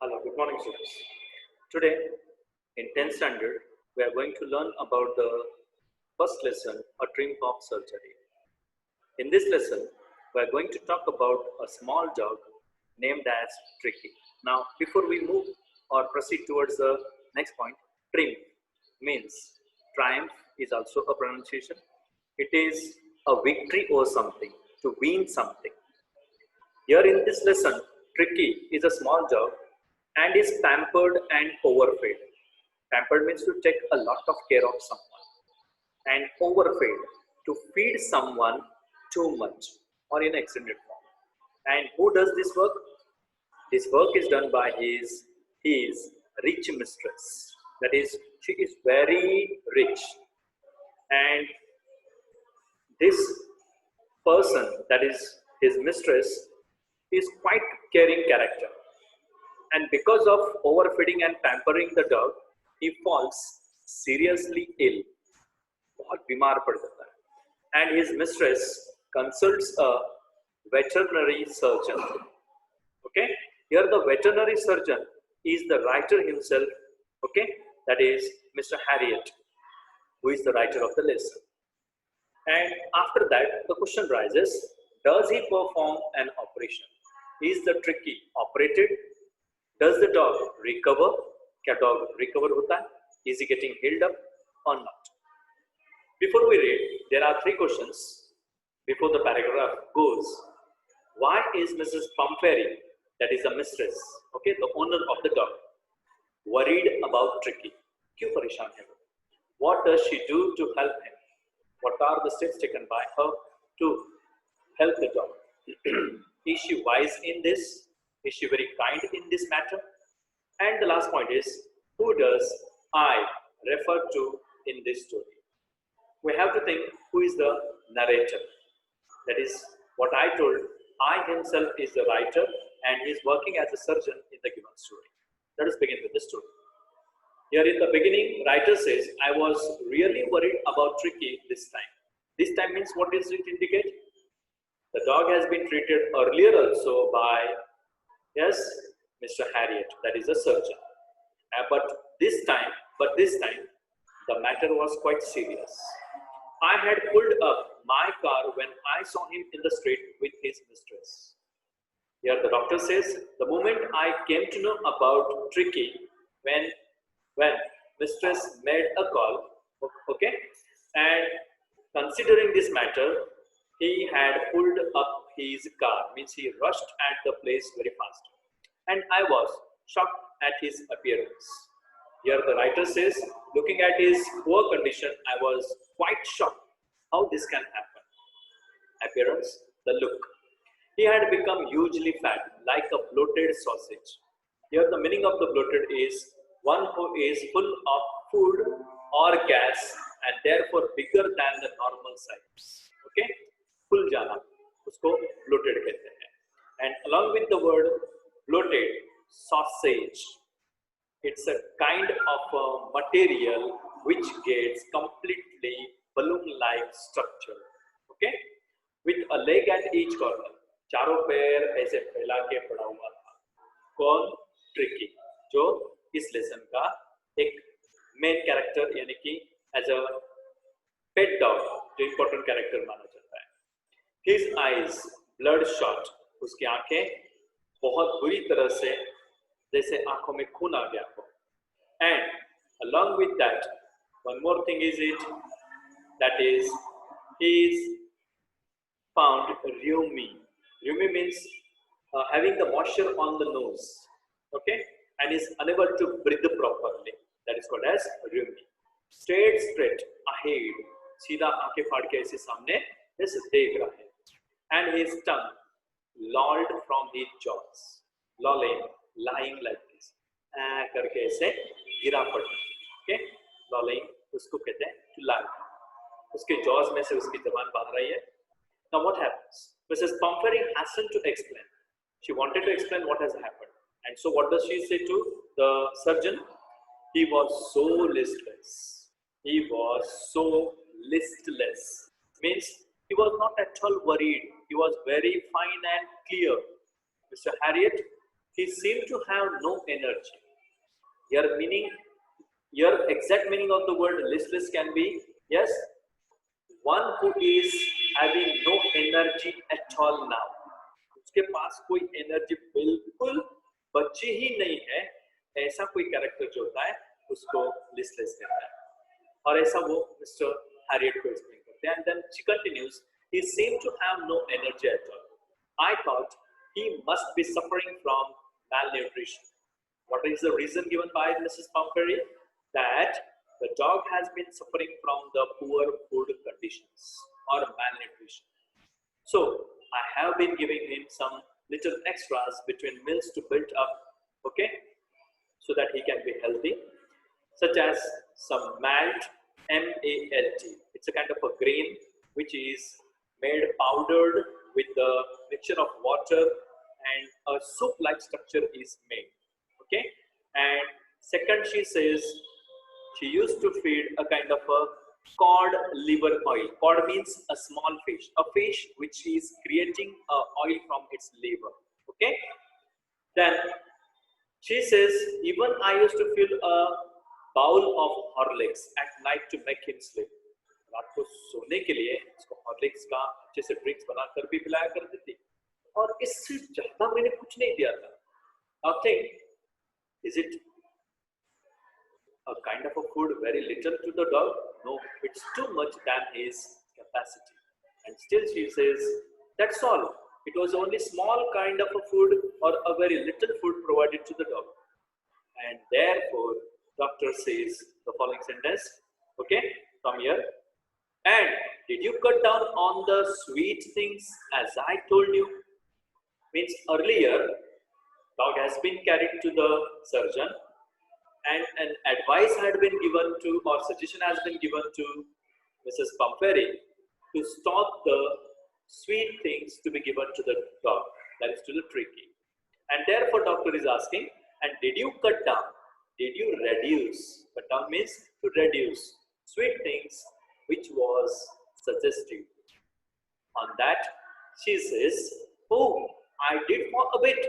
Hello, good morning, students. Today, in 10th standard, we are going to learn about the first lesson, a dream of surgery. In this lesson, we are going to talk about a small dog named as Tricky. Now, before we move or proceed towards the next point, triumph means triumph is also a pronunciation. It is a victory or something, to win something. Here in this lesson, Tricky is a small dog and is pampered and overfed. Pampered means to take a lot of care of someone, and overfed to feed someone too much or in extended form. And who does this work? This work is done by his rich mistress. That is, she is very rich, and this person, that is his mistress, is quite caring character. And because of overfeeding and pampering the dog, he falls seriously ill. बहुत बीमार पड़ जाता है. And his mistress consults a veterinary surgeon. Okay, here the veterinary surgeon is the writer himself. Okay, that is Mr. Harriet, who is the writer of the lesson. And after that, the question rises: does he perform an operation? Is the Tricky operated? Does the dog recover? क्या dog recover होता है? Is he getting healed up or not? Before we read, there are three questions before the paragraph goes. Why is Mrs. Pumphrey, that is the mistress, okay, the owner of the dog, worried about Tricky? क्यों परेशान है? What does she do to help him? What are the steps taken by her to help the dog? Is she wise in this? Is she very kind in this matter? And the last point is, who does I refer to in this story? We have to think who is the narrator. That is what I told. I himself is the writer and he is working as a surgeon in the given story. Let us begin with the story. Here in the beginning, writer says, I was really worried about Tricky this time. This time means what does it indicate? The dog has been treated earlier also by, yes, Mr. Harriet, that is a surgeon. But this time, the matter was quite serious. I had pulled up my car when I saw him in the street with his mistress. Here the doctor says, the moment I came to know about Tricky, when mistress made a call, okay, and considering this matter, he had pulled up his car, means he rushed at the place very fast. And I was shocked at his appearance. Here the writer says, looking at his poor condition, I was quite shocked how this can happen. Appearance, the look. He had become hugely fat, like a bloated sausage. Here the meaning of the bloated is one who is full of food or gas and therefore bigger than the normal size. Okay? Full jana, usko bloated कहते हैं. And along with the word bloated, sausage, it's a kind of a material which gets completely balloon-like structure. Okay? With a leg at each corner. चारों पैर ऐसे फैला के पड़ा हुआ था. कौन? ट्रिकी, जो इस लेसन का एक मेन कैरेक्टर यानी कि एज अ पेट डॉग जो इंपॉर्टेंट कैरेक्टर माना जाता है. His eyes bloodshot, उसकी आंखें बहुत बुरी तरह से जैसे आंखों में खून आ गया हो. And along with that, one more thing is it, that is, he is found rheumy. Rheumy means having the moisture on the nose, okay, and is unable to breathe properly. That is called as rheumy. Stayed straight ahead, सीधा आंखें फाड़ के ऐसे सामने ऐसे देख रहा है. And his tongue lolled from his jaws, lolling, lying like this, करके ऐसे गिरा पड़ना. Okay, lolling उसको कहते हैं to lie. उसके jaws में से उसकी जबान बाहर रही है. Now what happens? Mrs. Pumphrey hastened to explain. She wanted to explain what has happened. And so what does she say to the surgeon? He was so listless. He was so listless. Means he was not at all worried. He was very fine and clear. Mr. Harriet, He seemed to have no energy. Here meaning, here exact meaning of the word listless can be, yes, one who is having no energy at all now. उसके पास कोई energy बिल्कुल बची ही नहीं है, ऐसा कोई character जो होता है उसको लिस्टलेस कहता है. और ऐसा वो मिस्टर हैरियट को एक्सप्लेन करते हैं. And then she continues, he seemed to have no energy at all. I thought he must be suffering from malnutrition. What is the reason given by Mrs. Pumphrey? That the dog has been suffering from the poor food conditions or malnutrition. So I have been giving him some little extras between meals to build up, okay, so that he can be healthy, such as some malt, M-A-L-T. It's a kind of a grain which is made powdered with the mixture of water, and a soup-like structure is made, okay. And second, she says she used to feed a kind of a cod liver oil. Cod means a small fish, a fish which is creating oil from its liver, okay. Then she says, even I used to fill a bowl of Horlicks at night to make him sleep. रात को सोने के लिए इसको Horlicks का अच्छे से drinks बनाकर भी पिलाया करती थी, और इससे ज्यादा मैंने कुछ नहीं दिया था. Now think, is it a kind of a food very little to the dog? No, it's too much than his capacity. And still she says, that's all. It was only small kind of a food or a very little food provided to the dog. And therefore, doctor says the following sentence, okay, from here. And did you cut down on the sweet things as I told you? Means earlier, dog has been carried to the surgeon, and an advice had been given to, or suggestion has been given to Mrs. Pumphrey to stop the sweet things to be given to the dog, that is to the tricky. And therefore, doctor is asking, and did you cut down? Did you reduce? Cut down means to reduce sweet things, which was suggestive. On that, she says, oh, I did for a bit.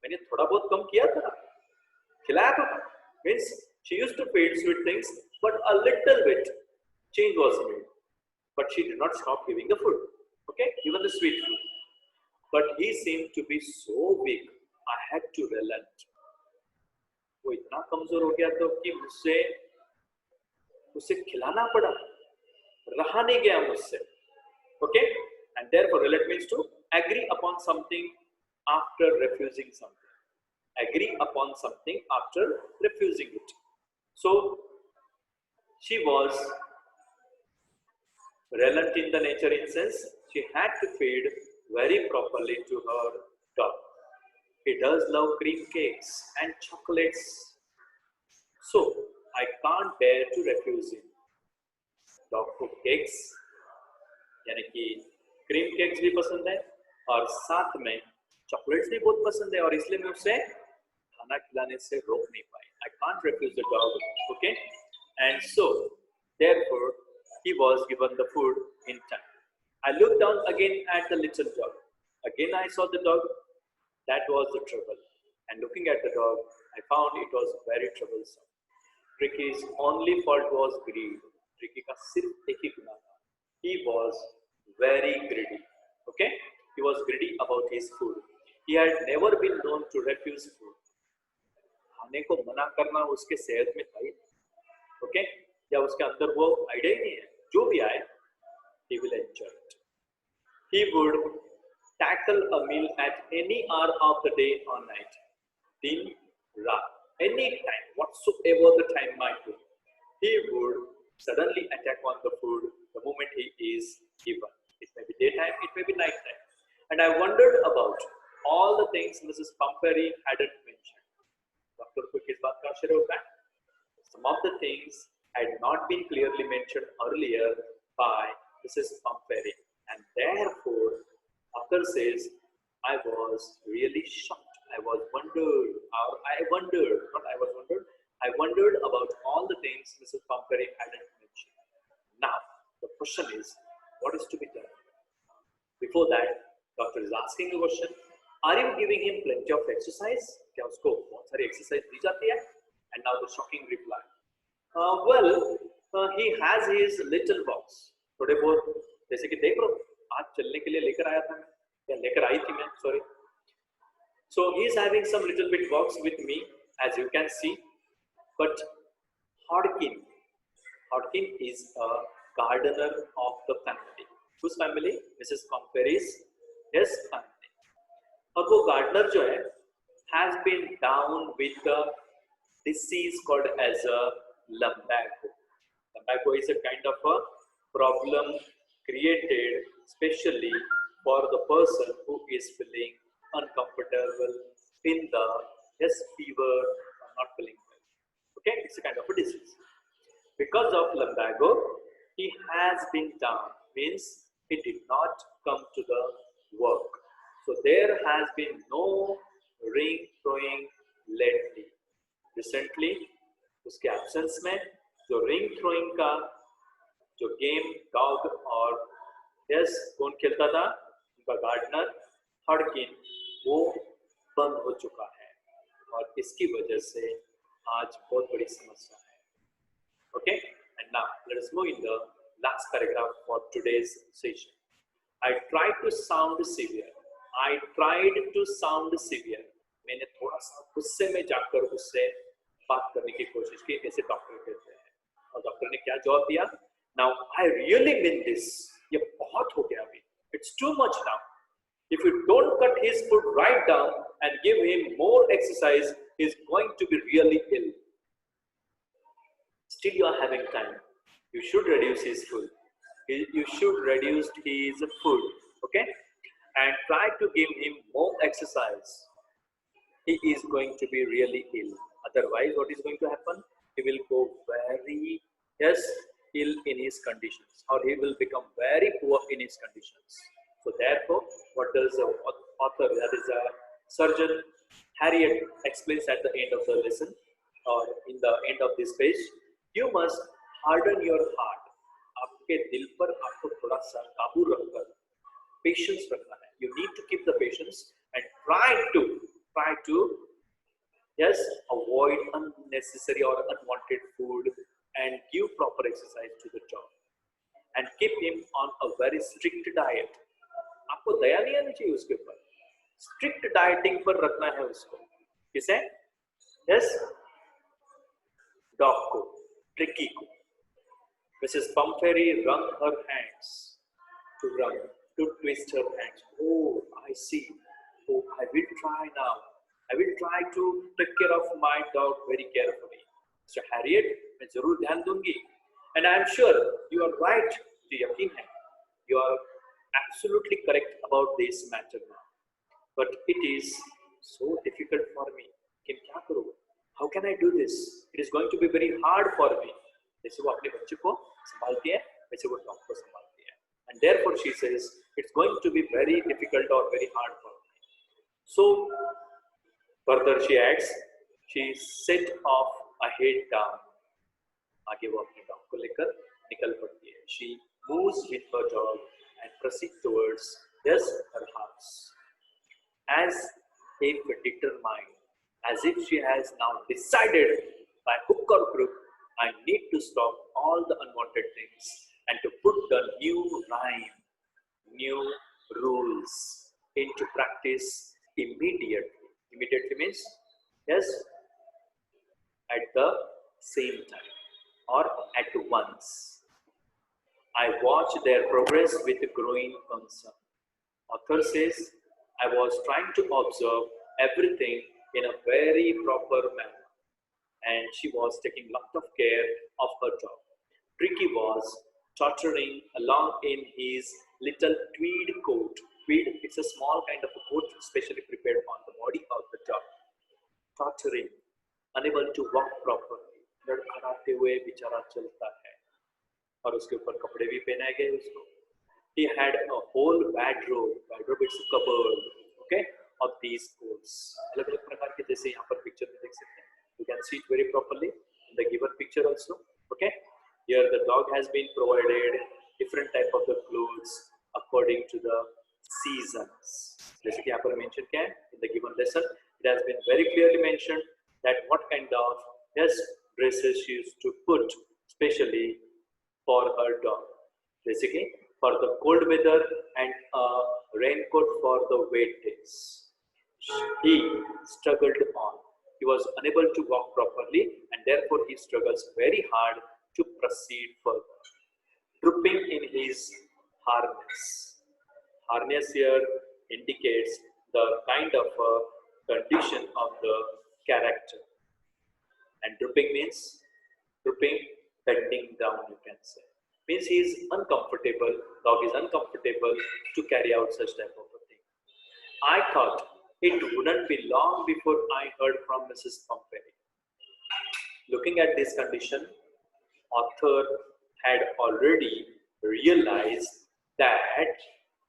मैंने थोड़ा बहुत कम किया था, खिलाया था. Means she used to feed sweet things, but a little bit change was made. But she did not stop giving the food, okay, even the sweet food. But he seemed to be so weak, I had to relent. वो इतना कमजोर हो गया तो कि मुझसे उसे खिलाना पड़ा, रहा नहीं गया मुझसे, okay. And therefore relent means to agree upon something after refusing something. Agree upon something after refusing it. So she was relent in the nature, in sense she had to feed very properly to her dog. He does love cream cakes and chocolates, so I can't bear to refuse him. Dog को cakes यानी कि cream cakes भी पसंद है, और साथ में chocolates भी बहुत पसंद है, और इसलिए मैं उसे खाना खिलाने से रोक नहीं पाई. I can't refuse the dog, okay. And so therefore he was given the food in time. I looked down again at the little dog. Again I saw the dog. That was the trouble. And looking at the dog, I found it was very troublesome. Tricky's only fault was greed. Tricky का सिर्फ एक ही गुनाह था. He was very greedy. Okay? He was greedy about his food. He had never been known to refuse food. खाने को मना करना उसके सेहत में था ही, okay? या उसके अंदर वो आइडिया ही नहीं है. जो भी आए, he will enjoy it. He would tackle a meal at any hour of the day or night. Din, raat, any time, whatsoever the time might be, he would suddenly attack on the food the moment he is given. It may be daytime, it may be nighttime. And I wondered about all the things Mrs. Pumphrey hadn't mentioned. Doctor को किस बात का आश्चर्य होता है? Some of the things had not been clearly mentioned earlier by Mrs. Pumphrey, and therefore, author says, I was really shocked. I wondered about all the things Mrs. Pumphrey hadn't mentioned. Now, the question is, what is to be done? Before that, doctor is asking a question, Are you giving him plenty of exercise? क्या उसको बहुत सारी exercise दी जाती है? And now the shocking reply. He has his little box. थोड़े बहुत जैसे कि देख लो आज चलने के लिए लेकर आया था मैं या लेकर आई थी मैं sorry. So he is having some little bit box with me as you can see. But Hodkin is a gardener of the family. Whose family? Mrs. Comferry's yes family. और वो gardener जो है has been down with a disease called as a lumbago. Lumbago is a kind of a problem created specially for the person who is feeling uncomfortable in the fever or not feeling well. Okay, it's a kind of a disease. Because of lumbago, he has been down, means he did not come to the work. So there has been no ring throwing lately. Recently, उसके absence में जो ring throwing का जो game dog और कौन खेलता था उनका गार्डनर हॉडकिन वो बंद हो चुका है और इसकी वजह से आज बहुत बड़ी समस्या है. Okay, and now let us move in the last paragraph for today's session. I tried to sound severe. मैंने थोड़ा सा गुस्से में जाकर उससे बात करने की कोशिश की जैसे डॉक्टर कहते हैं और डॉक्टर ने क्या जवाब दिया? Now I really mean this. ये बहुत हो गया अभी. It's too much now. If you don't cut his food right down and give him more exercise, he's going to be really ill. Still you are having time. You should reduce his food. You should reduce his food. Okay? And try to give him more exercise. He is going to be really ill. Otherwise, what is going to happen? He will go very ill in his conditions, or he will become very poor in his conditions. So therefore, what does the author, that is a surgeon Harriet, explains at the end of the lesson, or in the end of this page, you must harden your heart. आपके दिल पर आपको थोड़ा सा काबू रखकर patience रखना है. You need to keep the patience and try to avoid unnecessary or unwanted food and give proper exercise to the dog and keep him on a very strict diet. आपको दया नहीं आनी चाहिए उसके ऊपर. Strict dieting पर रखना है उसको. किसे? Dog को, Tricky को. Mrs. Pumphrey wrung her hands to twist her hands. Oh, I see. Oh, I will try now. I will try to take care of my dog very carefully. So Harriet, मैं जरूर ध्यान दूंगी. And I am sure you are right. मुझे यकीन है. You are absolutely correct about this matter now. But it is so difficult for me. कि क्या करूँ? How can I do this? It is going to be very hard for me. जैसे वो अपने बच्चे को संभालती है, वैसे वो डॉग को संभालती है. And therefore she says it's going to be very difficult or very hard for me. So further she adds, she set off ahead down. आगे वो अपने डॉग को लेकर निकल पड़ती है. She moves with her dog and proceeds towards her house. As if determined, as if she has now decided by hook or crook, I need to stop all the unwanted things and to put the new rhyme, new rules into practice immediately. Immediately means, at the same time or at once. I watch their progress with growing concern. Author says, I was trying to observe everything in a very proper manner, and she was taking lot of care of her dog. Tricky was tottering along in his little tweed coat. Tweed, it's a small kind of a coat specially prepared on the body of the dog. Tottering, unable to walk properly. लड़खड़ाते हुए बेचारा चलता है और उसके ऊपर कपड़े भी पहनाए गए उसको. He had a whole wardrobe. Wardrobe is a cupboard, okay, of these coats. अलग-अलग प्रकार के जैसे यहाँ पर पिक्चर में देख सकते हैं. You can see it very properly in the given picture also. Okay, here the dog has been provided different type of the clothes according to the seasons. जैसे कि यहाँ पर मेंशन किया है in the given lesson, it has been very clearly mentioned that what kind of dresses she used to put specially for her dog. Basically, for the cold weather and a raincoat for the wet days. He struggled on. He was unable to walk properly and therefore he struggles very hard to proceed further. Drooping in his harness. Harness here indicates the kind of a condition of the character. And drooping means drooping, bending down, you can say. Means he is uncomfortable, dog is uncomfortable to carry out such type of a thing. I thought it wouldn't be long before I heard from Mrs. Pumphrey. Looking at this condition, author had already realized that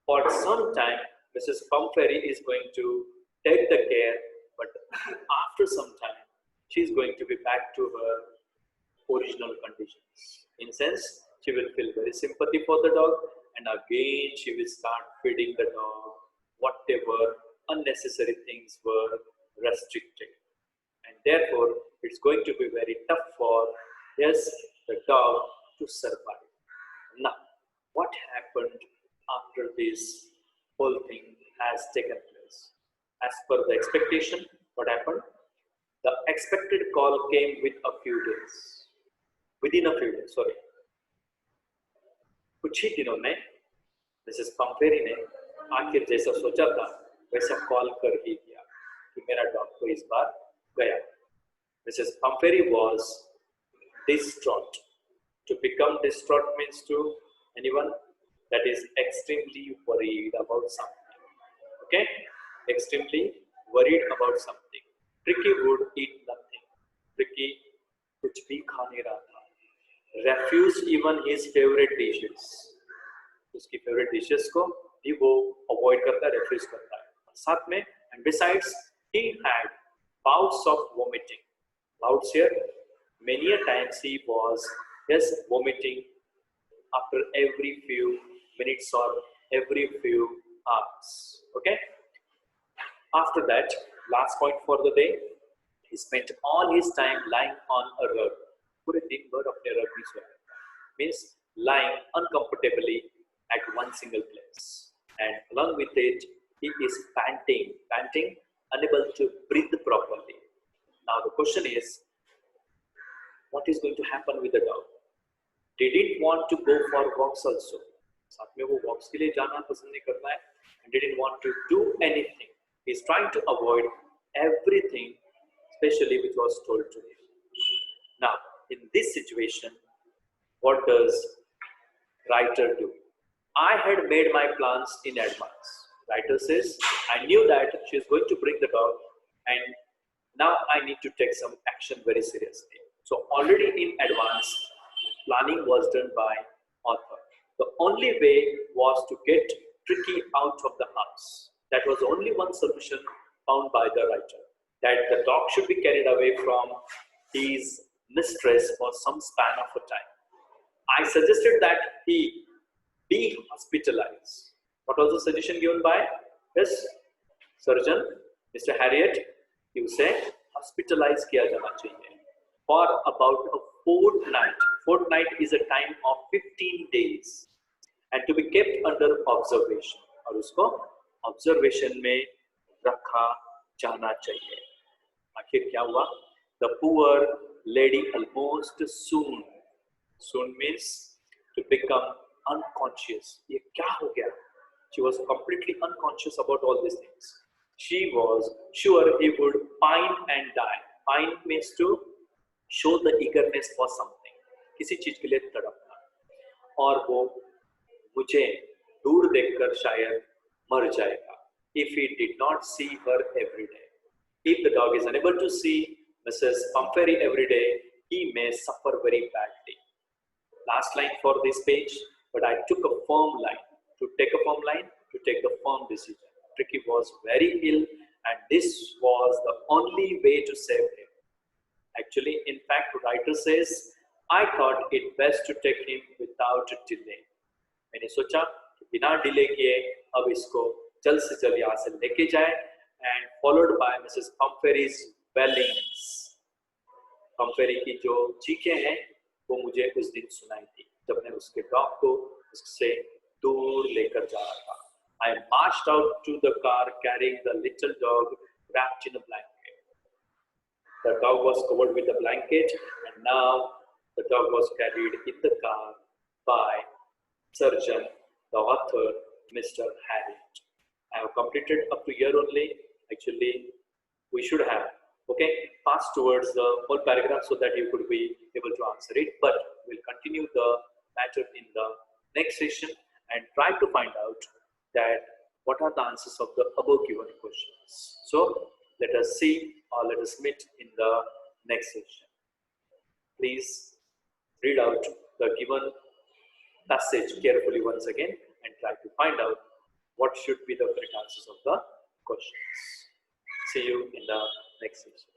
for some time Mrs. Pumphrey is going to take the care, but after some time she is going to be back to her original conditions. In sense, she will feel very sympathy for the dog and again she will start feeding the dog whatever unnecessary things were restricted. And therefore, it's going to be very tough for the dog to survive. Now, what happened after this whole thing has taken place? As per the expectation, what happened? The expected call came with a few days. Within a few days, sorry. कुछ ही दिनों में Mrs पंफेरी ने आखिर जैसा सोचा था वैसा call कर ही दिया कि मेरा डॉग तो इस बार गया. Mrs Pumphrey was distraught. To become distraught means to anyone that is extremely worried about something. Okay, extremely worried about something. Tricky would eat nothing. Tricky कुछ भी खा नहीं रहा था. Refused even his favorite dishes. उसकी favorite dishes को भी वो avoid करता है, refuse करता है. साथ में and besides he had bouts of vomiting. Bouts here, many a times he was vomiting after every few minutes or every few hours. Okay. After that, last point for the day, he spent all his time lying on a rug. पूरे दिन भर अपने रग में सोया, means lying uncomfortably at one single place, and along with it he is panting, unable to breathe properly. Now the question is, what is going to happen with the dog? Didn't want to go for walks also. साथ में वो walks के लिए जाना पसंद नहीं करता है, and didn't want to do anything. He is trying to avoid everything, especially which was told to him. Now, in this situation, what does writer do? I had made my plans in advance. Writer says, I knew that she is going to bring the dog and now I need to take some action very seriously. So already in advance, planning was done by author. The only way was to get Tricky out of the house. That was only one solution found by the writer, that the dog should be carried away from his mistress for some span of a time. I suggested that he be hospitalized. What was the suggestion given by surgeon, Mr. Harriet? You say hospitalize किया जाना चाहिए for about a fortnight. Fortnight is a time of 15 days and to be kept under observation. और उसको observation में रखा जाना चाहिए. आखिर क्या हुआ? The poor lady almost soon means to become unconscious. ये क्या हो गया? She was completely unconscious about all these things. She was sure he would pine and die. Pine means to show the eagerness for something. किसी चीज के लिए तड़पना. और वो मुझे दूर देखकर शायद मर जाएगा. If he did not see her every day. If the dog is unable to see Mrs. Pumphrey every day, he may suffer very badly. Last line for this page, but I took a firm line. To take a firm line, to take the firm decision. Tricky was very ill and this was the only way to save him. Actually, in fact, the writer says, I thought it best to take him without delay. मैंने सोचा कि बिना delay किए अब इसको जल्द से जल्द यहाँ से लेके जाए, एंड फॉलोड बाय मिसेस हम्फेरीज वेलिंग्स। हम्फेरी की जो चीखें हैं वो मुझे उस दिन सुनाई थी जब मैं उसके डॉग को उससे दूर लेकर जा रहा था। I marched out to the car carrying the little dog wrapped in a blanket. The dog was covered with a blanket, and now the dog was carried in the car by surgeon, the author, Mr. Harriet. I have completed up to here only. Actually, we should have pass towards the whole paragraph so that you could be able to answer it, but we'll continue the matter in the next session and try to find out that what are the answers of the above given questions. So let us see, or let us meet in the next session. Please read out the given passage carefully once again and try to find out what should be the correct answers of the questions. See you in the next session.